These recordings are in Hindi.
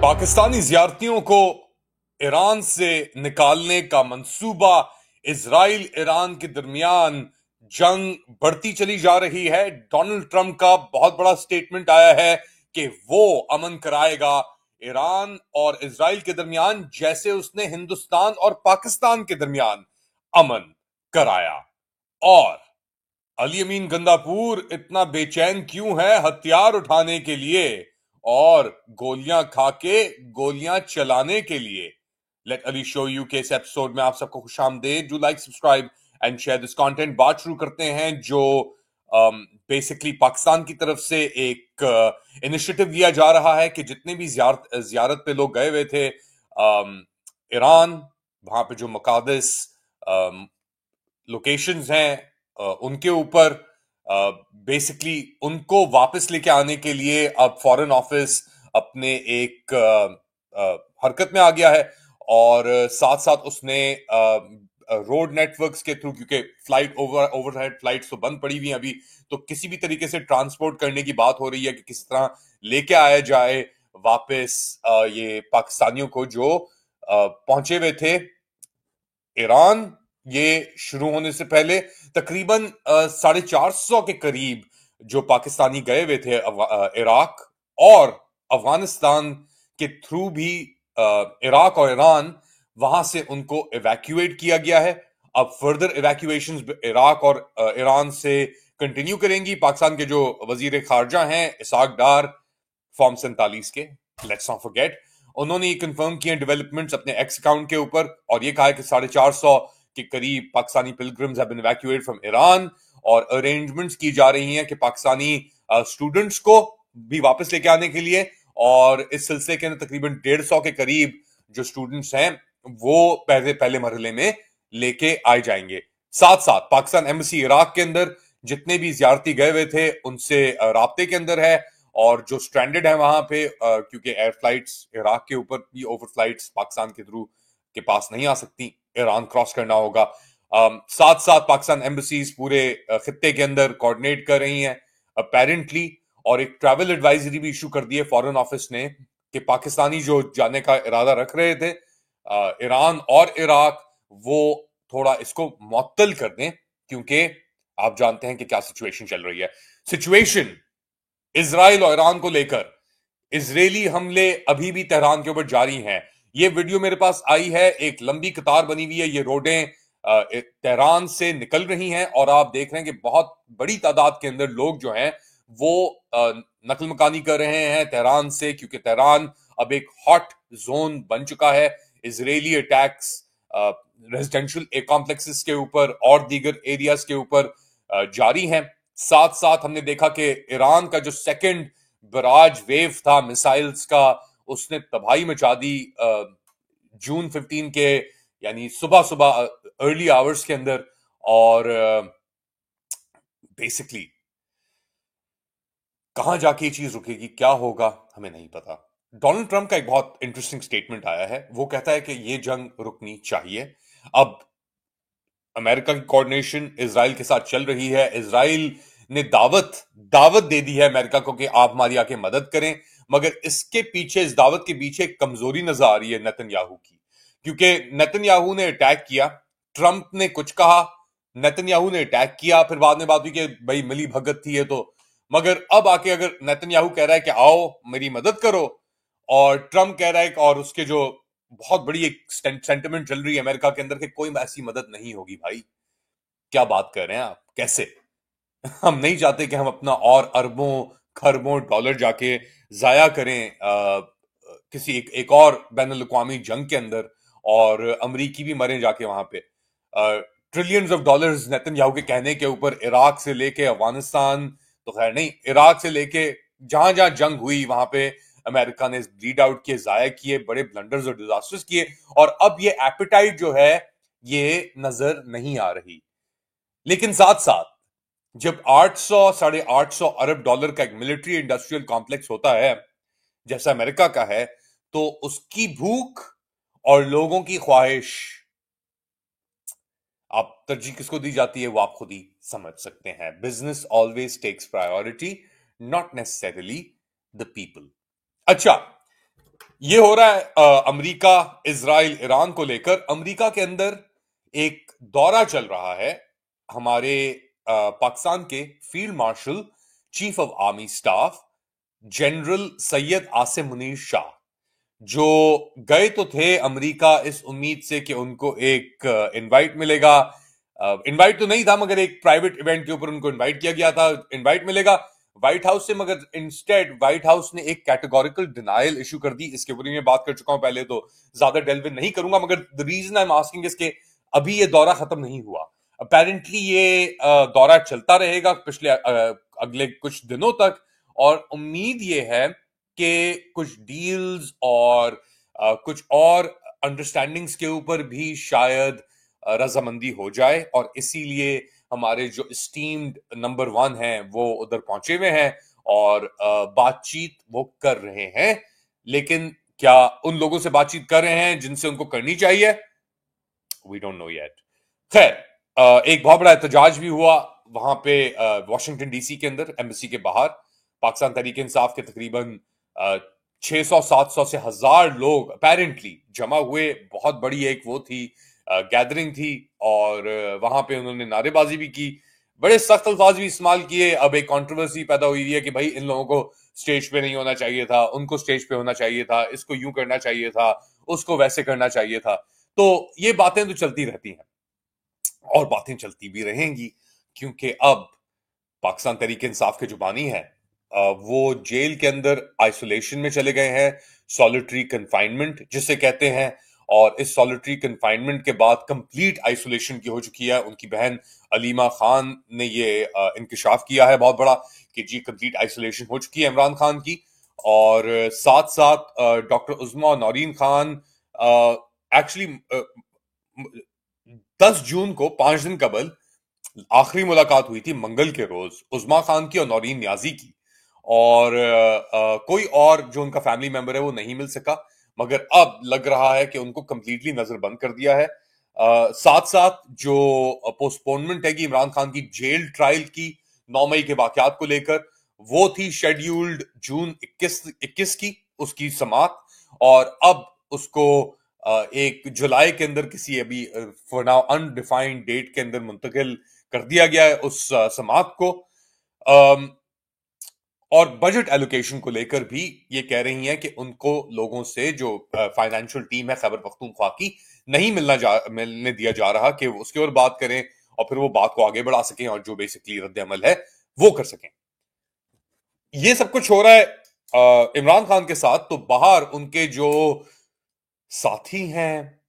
पाकिस्तानी ज़ियारतियों को ईरान से निकालने का मंसूबा, इजराइल ईरान के दरमियान जंग बढ़ती चली जा रही है। डोनाल्ड ट्रंप का बहुत बड़ा स्टेटमेंट आया है कि वो अमन कराएगा ईरान और इजराइल के दरमियान, जैसे उसने हिंदुस्तान और पाकिस्तान के दरमियान अमन कराया। और अली अमीन गंदापुर इतना बेचैन क्यों है हथियार उठाने के लिए और गोलियां खा के गोलियां चलाने के लिए? लेट अली शो यू के इस एपिसोड में आप सबको खुशामदीद। Do like, subscribe and share this content. बात शुरू करते हैं जो बेसिकली पाकिस्तान की तरफ से एक इनिशिएटिव लिया जा रहा है कि जितने भी जियारत पे लोग गए हुए थे ईरान, वहां पे जो मुकादस लोकेशंस हैं उनके ऊपर बेसिकली उनको वापस लेके आने के लिए अब फॉरेन ऑफिस अपने एक हरकत में आ गया है। और साथ साथ उसने रोड नेटवर्क्स के थ्रू, क्योंकि फ्लाइट ओवरहेड फ्लाइट्स तो बंद पड़ी हुई हैं अभी, तो किसी भी तरीके से ट्रांसपोर्ट करने की बात हो रही है कि किस तरह लेके आया जाए वापस ये पाकिस्तानियों को जो पहुंचे हुए थे ईरान। ये शुरू होने से पहले तकरीबन 450 के करीब जो पाकिस्तानी गए हुए थे इराक और अफगानिस्तान के थ्रू भी इराक और ईरान, वहां से उनको इवैक्यूएट किया गया है। अब फर्दर इवैक्यूएशंस इराक और ईरान से कंटिन्यू करेंगी। पाकिस्तान के जो वजीर खारजा हैं इसाक डार, फॉर्म 47 के, लेट्स नॉट फॉरगेट, उन्होंने ये कंफर्म किए डेवलपमेंट्स अपने एक्स अकाउंट के ऊपर और ये कहा है कि 450 के करीब Pakistani pilgrims have been evacuated from Iran और अरेंजमेंट्स की जा रही हैं कि पाकिस्तानी स्टूडेंट्स को भी वापस लेके आने के लिए। और इस सिलसिले के अंदर तकरीबन 150 के करीब जो स्टूडेंट्स हैं वो पहले मरहले में लेके आए जाएंगे। साथ साथ पाकिस्तान एम्बेसी इराक के अंदर जितने भी जियारती गए हुए थे उनसे राब्ते के अंदर है और जो स्ट्रैंडेड है वहां पे, क्योंकि एयर फ्लाइट्स इराक के ऊपर भी ओवर फ्लाइट्स पाकिस्तान के थ्रू के पास नहीं आ सकती, ईरान क्रॉस करना होगा। साथ साथ पाकिस्तान एम्बेसीज पूरे खित्ते के अंदर कोऑर्डिनेट कर रही हैं अपेरेंटली, और एक ट्रैवल एडवाइजरी भी इशू कर दी है फॉरेन ऑफिस ने कि पाकिस्तानी जो जाने का इरादा रख रहे थे ईरान और इराक, वो थोड़ा इसको मुअत्तल कर दें, क्योंकि आप जानते हैं कि क्या सिचुएशन चल रही है। सिचुएशन इजराइल और ईरान को लेकर इजरायली हमले अभी भी तेहरान के ऊपर जारी हैं। ये वीडियो मेरे पास आई है, एक लंबी कतार बनी हुई है, ये रोडें तेहरान से निकल रही हैं और आप देख रहे हैं कि बहुत बड़ी तादाद के अंदर लोग जो हैं वो नकल मकानी कर रहे हैं तेहरान से, क्योंकि तेहरान अब एक हॉट जोन बन चुका है। इजरायली अटैक्स रेजिडेंशियल कॉम्प्लेक्सेस के ऊपर और दीगर एरियाज के ऊपर जारी हैं। साथ साथ हमने देखा कि ईरान का जो सेकंड बराज वेव था मिसाइल्स का, उसने तबाही मचा दी जून 15 के, यानी सुबह सुबह अर्ली आवर्स के अंदर। और बेसिकली कहां जाके ये चीज रुकेगी, क्या होगा, हमें नहीं पता। डोनाल्ड ट्रंप का एक बहुत इंटरेस्टिंग स्टेटमेंट आया है। वो कहता है कि ये जंग रुकनी चाहिए। अब अमेरिका की कोऑर्डिनेशन इजराइल के साथ चल रही है। इजराइल ने दावत दे दी है अमेरिका को कि आप हमारी आके मदद करें, मगर इसके पीछे, इस दावत के पीछे एक कमजोरी नजर आ रही है नेतन्याहू की, क्योंकि नेतन्याहू ने अटैक किया, ट्रंप ने कुछ कहा, नेतन्याहू ने अटैक किया, फिर बाद में बात हुई कि भाई मिली भगत थी ये तो। मगर अब आके अगर नेतन्याहू कह रहा है कि आओ मेरी मदद करो, और ट्रंप कह रहा है और उसके जो बहुत बड़ी एक सेंटिमेंट चल रही है अमेरिका के अंदर कि कोई ऐसी मदद नहीं होगी, भाई क्या बात कर रहे हैं आप, कैसे? हम नहीं चाहते कि हम अपना और अरबों खरबों डॉलर जाके जाया करें किसी एक और बैन अल-अक़वामी जंग के अंदर, और अमरीकी भी मरे जाके वहां पे। ट्रिलियंस ऑफ डॉलर्स नेतन्याहू के कहने के ऊपर इराक से लेके अफगानिस्तान, तो खैर नहीं, इराक से लेके जहां जहां जंग हुई वहां पे अमेरिका ने ब्लीड आउट किए, जाया किए, बड़े ब्लंडर्स और डिजास्टर्स किए, और अब ये एपिटाइट जो है ये नजर नहीं आ रही। लेकिन साथ साथ जब 800 850 अरब डॉलर का एक मिलिट्री इंडस्ट्रियल कॉम्प्लेक्स होता है जैसा अमेरिका का है, तो उसकी भूख और लोगों की ख्वाहिश, आप तरजीह किसको दी जाती है वो आप खुद ही समझ सकते हैं। Business always takes priority, not necessarily the people. अच्छा, ये हो रहा है अमेरिका, इजराइल, ईरान को लेकर। अमेरिका के अंदर एक दौरा चल रहा है हमारे पाकिस्तान के field marshal, chief of army staff, general Syed Asim Munir Shah, जो गए तो थे अमेरिका इस उम्मीद से कि उनको एक इनवाइट मिलेगा। इनवाइट तो नहीं था, मगर एक प्राइवेट इवेंट के ऊपर उनको इनवाइट किया गया था, इनवाइट मिलेगा व्हाइट हाउस से। मगर इंस्टेड व्हाइट हाउस ने एक कैटेगोरिकल डिनायल इशू कर दी। इसके ऊपर मैं बात कर चुका हूं पहले, तो ज्यादा डेल्व इन नहीं करूंगा। मगर the reason I am asking is के अभी ये दौरा खत्म नहीं हुआ। अपेरेंटली ये दौरा चलता रहेगा पिछले अगले कुछ दिनों तक, और उम्मीद ये है कि कुछ डील्स और कुछ और अंडरस्टैंडिंग्स के ऊपर भी शायद रजामंदी हो जाए। और इसीलिए हमारे जो स्टीम्ड नंबर 1 हैं वो उधर पहुंचे हुए हैं और बातचीत वो कर रहे हैं। लेकिन क्या उन लोगों से बातचीत कर रहे हैं जिनसे उनको करनी चाहिए? We don't know yet. खैर, एक बहुत बड़ा एहतजाज भी हुआ वहां पे वॉशिंगटन डीसी के अंदर, एम्बेसी के बाहर। पाकिस्तान तहरीक इंसाफ के तकरीबन 600-700 से 1000 लोग अपेरेंटली जमा हुए। बहुत बड़ी एक वो थी, गैदरिंग थी, और वहां पे उन्होंने नारेबाजी भी की, बड़े सख्त अल्फाज भी इस्तेमाल किए। अब एक कंट्रोवर्सी पैदा हुई है कि भाई इन लोगों को स्टेज पे नहीं होना चाहिए था, उनको स्टेज पे होना चाहिए था, इसको यूं करना चाहिए था, उसको वैसे करना चाहिए था। तो ये बातें तो चलती रहती हैं और बातें चलती भी रहेंगी, क्योंकि अब पाकिस्तान तहरीक इंसाफ के जो बानी है वो जेल के अंदर आइसोलेशन में चले गए हैं, सॉलिटरी कन्फाइनमेंट जिसे कहते हैं। और इस सॉलिटरी कन्फाइनमेंट के बाद कंप्लीट आइसोलेशन की हो चुकी है। उनकी बहन अलीमा खान ने ये इंकशाफ किया है बहुत बड़ा कि जी कंप्लीट आइसोलेशन हो चुकी है इमरान खान की। और साथ साथ डॉक्टर उज़मा और नौरीन खान, एक्चुअली 10 जून को 5 दिन कबल आखिरी मुलाकात हुई थी मंगल के रोज उस्मा खान की और नौरीन न्याजी की। और कोई और जो उनका फैमिली मेंबर है वो नहीं मिल सका। मगर अब लग रहा है कि उनको कंप्लीटली नजर बंद कर दिया है। साथ साथ जो पोस्टपोनमेंट है कि इमरान खान की जेल ट्रायल की 9 मई के वाकयात को लेकर, वो थी शेड्यूल्ड जून 21 की उसकी समात। और अब उसको 1 जुलाई के अंदर किसी अभी फॉर नाउ अनडिफाइंड डेट के अंदर मुंतकिल कर दिया गया है उस समात को। अम, और बजट एलोकेशन को लेकर भी ये कह रही हैं कि उनको लोगों से जो फाइनेंशियल टीम है खैबर पख्तूनख्वा की नहीं मिलने दिया जा रहा कि उसके और बात करें और फिर वो बात को आगे बढ़ा सकें और जो बेसिकली रद्द अमल है वो कर सकें। ये सब कुछ हो रहा है इमरान खान के साथ। तो बाहर उनके जो साथी हैं,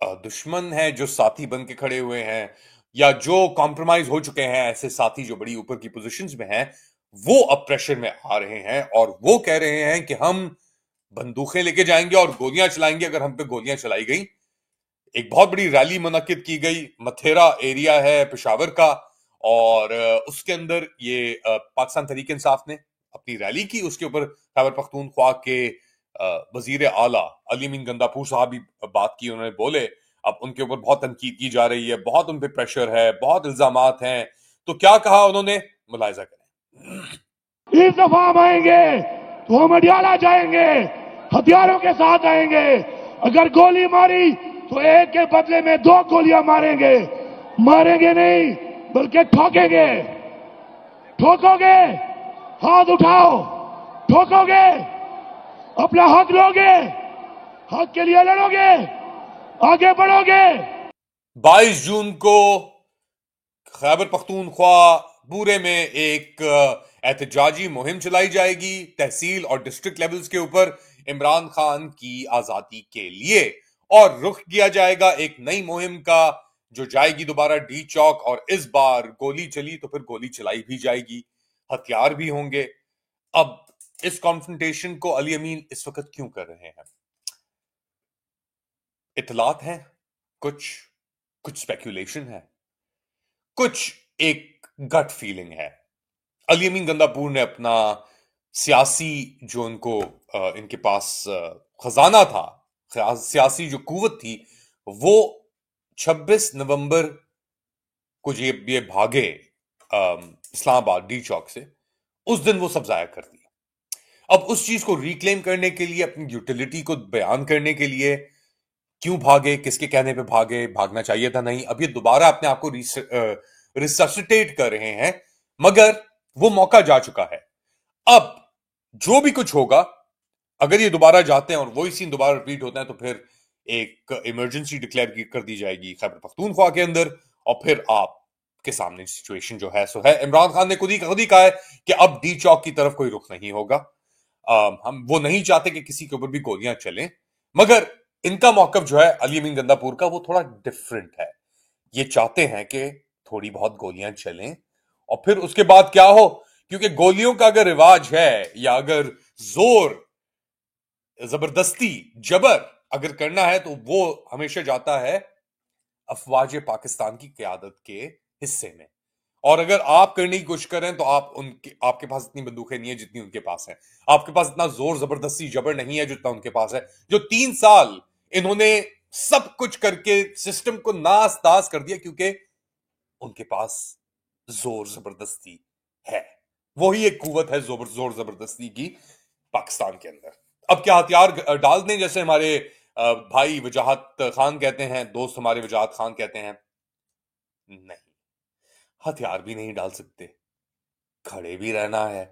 दुश्मन है जो साथी बन के खड़े हुए हैं, या जो कॉम्प्रोमाइज हो चुके हैं, ऐसे साथी जो बड़ी ऊपर की पोजीशंस में हैं, वो अब प्रेशर में आ रहे हैं और वो कह रहे हैं कि हम बंदूकें लेके जाएंगे और गोलियां चलाएंगे अगर हम पे गोलियां चलाई गई। एक बहुत बड़ी रैली मुनक्किद की गई, मथेरा एरिया है पेशावर का, और उसके अंदर ये पाकिस्तान तहरीक इंसाफ ने अपनी रैली की। उसके ऊपर खैबर पख्तूनख्वा के वजीर आला अली अमीन गंदापुर साहब भी बात की। उन्होंने बोले अब उनके ऊपर बहुत तनकीद की जा रही है, बहुत उन पे प्रेशर है, बहुत इल्जामात हैं। तो क्या कहा उन्होंने, मुलाहिजा करें। इस दफा हम आएंगे तो हम अडियाला जाएंगे, हथियारों के साथ आएंगे। अगर गोली मारी तो एक के बदले में 2 गोलियां मारेंगे। मारेंगे नहीं बल्कि ठोकेंगे। ठोकोगे, हाथ उठाओ। ठोकोगे, अपना हक लोगे, हक के लिए लड़ोगे, आगे बढ़ोगे। 22 जून को खैबर पख्तूनख्वा पूरे में एक एहतजाजी मुहिम चलाई जाएगी तहसील और डिस्ट्रिक्ट लेवल्स के ऊपर इमरान खान की आजादी के लिए। और रुख किया जाएगा एक नई मुहिम का जो जाएगी दोबारा डी चौक। और इस बार गोली चली तो फिर गोली चलाई भी जाएगी, हथियार भी होंगे। अब इस कॉन्फ्रंटेशन को अली अमीन इस वक्त क्यों कर रहे हैं? इतलात हैं, कुछ कुछ स्पेकुलेशन है, कुछ एक गट फीलिंग है। अली अमीन गंदापुर ने अपना सियासी जो उनको इनके पास खजाना था, सियासी जो कुवत थी, वो 26 नवंबर को ये भागे इस्लामाबाद डी चौक से, उस दिन वो सब जाया कर दिया। अब उस चीज को रिक्लेम करने के लिए, अपनी यूटिलिटी को बयान करने के लिए क्यों भागे, किसके कहने पे भागे, भागना चाहिए था नहीं, अब ये दोबारा अपने आप को रिससिटेट कर रहे हैं, मगर वो मौका जा चुका है। अब जो भी कुछ होगा, अगर ये दोबारा जाते हैं और वही सीन दोबारा रिपीट होता है, तो फिर एक इमरजेंसी डिक्लेयर कर दी जाएगी खैबर पख्तूनख्वा के अंदर, और फिर आपके सामने सिचुएशन जो है सो है। इमरान खान ने खुद ही कहा है कि अब डी चौक की तरफ कोई रुख नहीं होगा। हम वो नहीं चाहते कि किसी के ऊपर भी गोलियां चलें, मगर इनका मौकफ जो है अली अमीन गंदापुर का, वो थोड़ा डिफरेंट है। ये चाहते हैं कि थोड़ी बहुत गोलियां चलें और फिर उसके बाद क्या हो, क्योंकि गोलियों का अगर रिवाज है या अगर जोर, जबरदस्ती, जबर अगर करना है, तो वो हमेशा जाता है अफवाज पाकिस्तान की क्यादत के हिस्से में। और अगर आप करने की कोशिश करें तो आपके पास इतनी बंदूकें नहीं है जितनी उनके पास है, आपके पास इतना जोर जबरदस्ती जबर नहीं है जितना उनके पास है। जो 3 साल इन्होंने सब कुछ करके सिस्टम को नास तास कर दिया, क्योंकि उनके पास जोर जबरदस्ती है। वही एक कुवत है जोर जबरदस्ती की पाकिस्तान के अंदर। अब क्या हथियार डाल दें, जैसे हमारे भाई वजाहत खान कहते हैं, दोस्त हमारे वजाहत खान कहते हैं? नहीं, हथियार भी नहीं डाल सकते, खड़े भी रहना है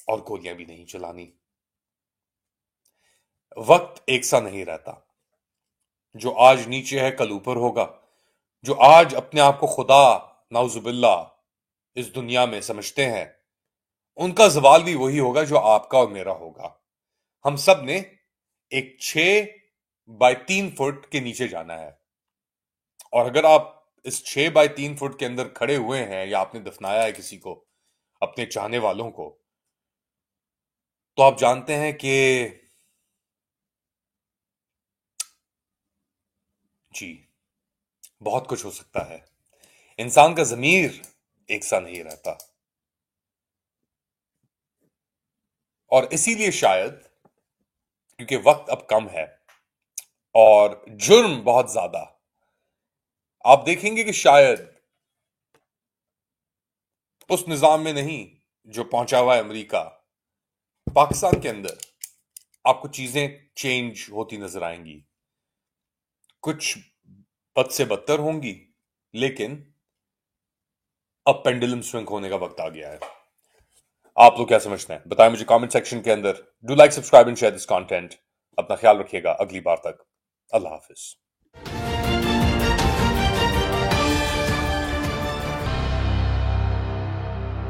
और गोलियां भी नहीं चलानी। वक्त एक सा नहीं रहता। जो आज नीचे है कल ऊपर होगा। जो आज अपने आप को खुदा नाउजुबिल्ला इस दुनिया में समझते हैं, उनका जवाल भी वही होगा जो आपका और मेरा होगा। हम सब ने एक 6 बाय 3 फुट के नीचे जाना है, और अगर आप इस 6 बाय 3 फुट के अंदर खड़े हुए हैं या आपने दफनाया है किसी को, अपने चाहने वालों को, तो आप जानते हैं कि जी, बहुत कुछ हो सकता है। इंसान का जमीर एक सा नहीं रहता, और इसीलिए शायद, क्योंकि वक्त अब कम है और जुर्म बहुत ज्यादा, आप देखेंगे कि शायद उस निजाम में नहीं जो पहुंचा हुआ है अमेरिका, पाकिस्तान के अंदर आपको चीजें चेंज होती नजर आएंगी। कुछ बद से बदतर होंगी, लेकिन अब पेंडुलम स्विंग होने का वक्त आ गया है। आप लोग क्या समझते हैं, बताएं मुझे कमेंट सेक्शन के अंदर। Do like, subscribe and share this content. अपना ख्याल रखिएगा, अगली बार तक अल्लाह हाफिज।